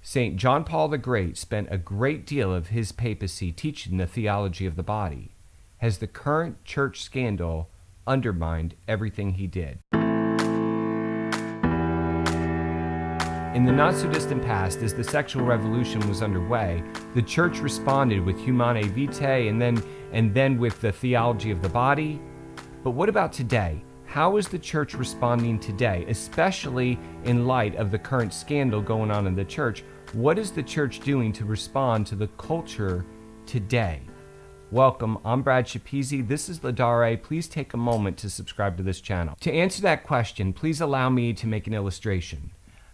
St. Joh Paul the Great spent a great deal of his papacy teaching the theology of the body. Has the current church scandal undermined everything he did? In the not-so-distant past, as the sexual revolution was underway, the church responded with Humanae Vitae and then with the theology of the body. But what about today? How is the church responding today, especially in light of the current scandal going on in the church? What is the church doing to respond to the culture today? Welcome, I'm Brad Schepisi. This is Laudare. Please take a moment to subscribe to this channel. To answer that question, please allow me to make an illustration.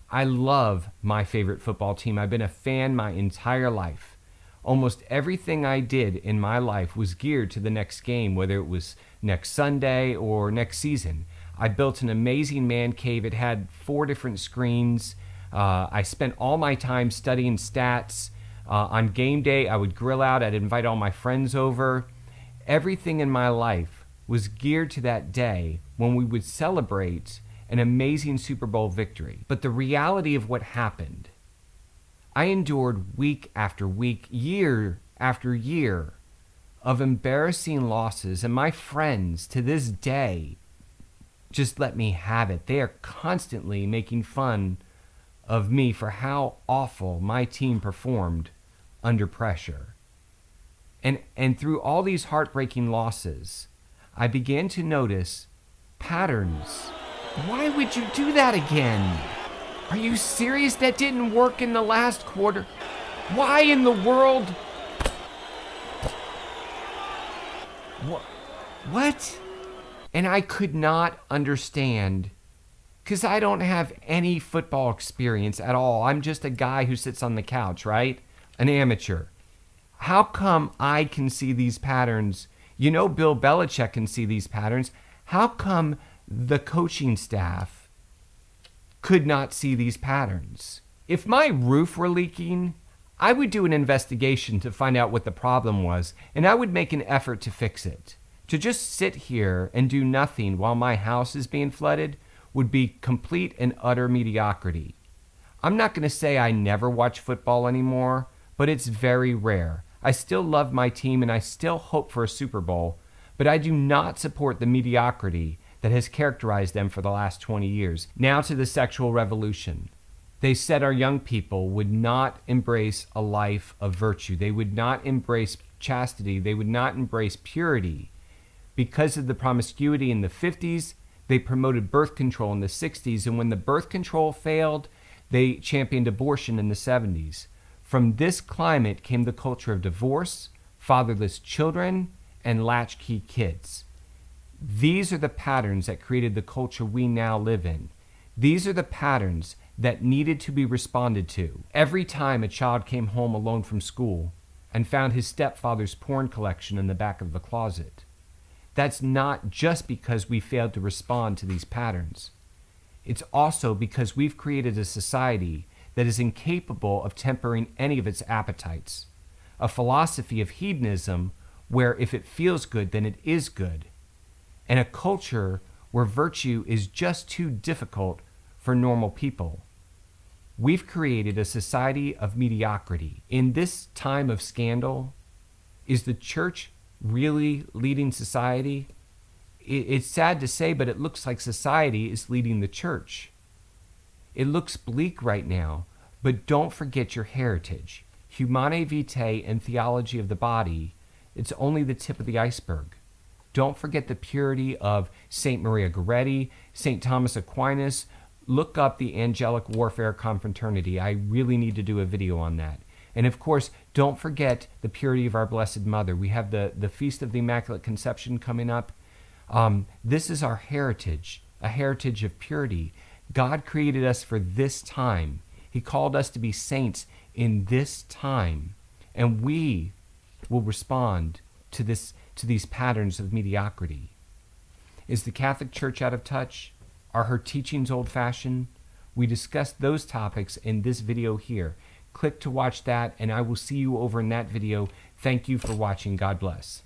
I love my favorite football team. I've been a fan my entire life. Almost everything I did in my life was geared to the next game, whether it was next Sunday or next season. I built an amazing man cave. It had 4 different screens. I spent all my time studying stats. On game day, I would grill out. I'd invite all my friends over. Everything in my life was geared to that day when we would celebrate an amazing Super Bowl victory. But the reality of what happened, I endured week after week, year after year of embarrassing losses, and my friends to this day just let me have it. They are constantly making fun of me for how awful my team performed under pressure. And through all these heartbreaking losses, I began to notice patterns. Why would you do that again? Are you serious? That didn't work in the last quarter. Why in the world? What? And I could not understand, because I don't have any football experience at all. I'm just a guy who sits on the couch, right? An amateur. How come I can see these patterns? You know, Bill Belichick can see these patterns. How come the coaching staff could not see these patterns? If my roof were leaking, I would do an investigation to find out what the problem was, and I would make an effort to fix it. To just sit here and do nothing while my house is being flooded would be complete and utter mediocrity. I'm not going to say I never watch football anymore, but it's very rare. I still love my team and I still hope for a Super Bowl, but I do not support the mediocrity that has characterized them for the last 20 years. Now to the sexual revolution. They said our young people would not embrace a life of virtue. They would not embrace chastity. They would not embrace purity. Because of the promiscuity in the 50s, they promoted birth control in the 60s, and when the birth control failed, they championed abortion in the 70s. From this climate came the culture of divorce, fatherless children, and latchkey kids. These are the patterns that created the culture we now live in. These are the patterns that needed to be responded to. Every time a child came home alone from school and found his stepfather's porn collection in the back of the closet, that's not just because we failed to respond to these patterns. It's also because we've created a society that is incapable of tempering any of its appetites. A philosophy of hedonism where if it feels good, then it is good. And a culture where virtue is just too difficult for normal people. We've created a society of mediocrity. In this time of scandal, is the church really leading society? It's sad to say, but it looks like society is leading the church. It looks bleak right now, but don't forget your heritage. Humanae Vitae and theology of the body, it's only the tip of the iceberg. Don't forget the purity of St. Maria Goretti, St. Thomas Aquinas. Look up the angelic warfare confraternity. I really need to do a video on that. And of course, don't forget the purity of our Blessed Mother. We have the Feast of the Immaculate Conception coming up. This is our heritage, a heritage of purity. God created us for this time. He called us to be saints in this time. And we will respond to these patterns of mediocrity. Is the Catholic Church out of touch? Are her teachings old-fashioned? We discussed those topics in this video here. Click to watch that, and I will see you over in that video. Thank you for watching. God bless.